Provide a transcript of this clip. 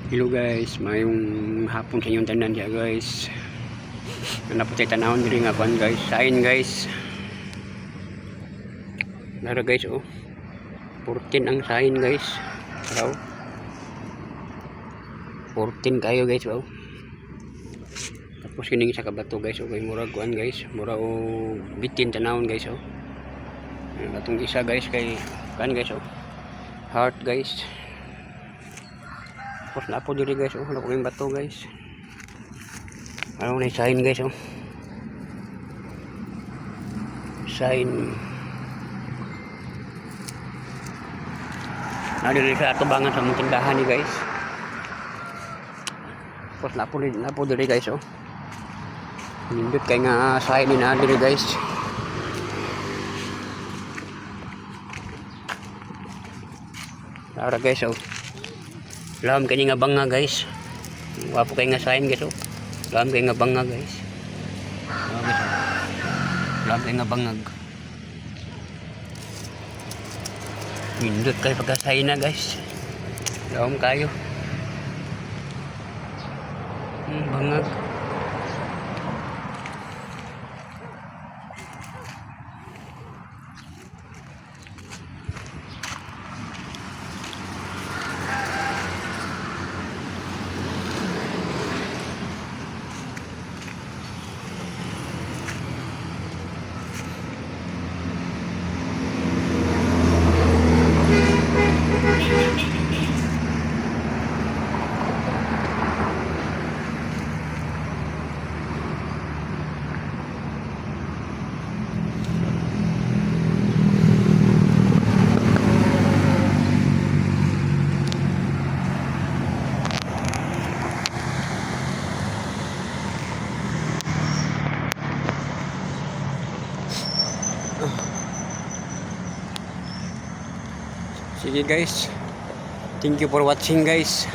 Hello guys, mayong hapon sa inyong tanan siya guys. Napatay tanahon diri nga kuan guys, sain guys. Nara guys oh. 14 ang sain guys. Raw. 14 kayo guys oh. Tapos kining sa kabato guys oh, kay murag kuan guys, mura o bitin tanahon guys oh. Atong isa guys kay kuan guys oh. Heart guys. Tapos na po diri guys oh, wala ko yung bato guys. Ano na sign guys oh. Sign. Na diri sa atubangan sa mong tindahan ni guys. Tapos na po diri guys oh. Nindot kay nga sign ni na diri guys. Ara guys oh. Lam kay nga banga guys. Wapo kay nga sign guys oh. Lam kay nga banga guys. Lam kay nga bangag. Nindot kay pagka-sign na guys. Lam kayo. Bangag. Sige guys, thank you for watching guys.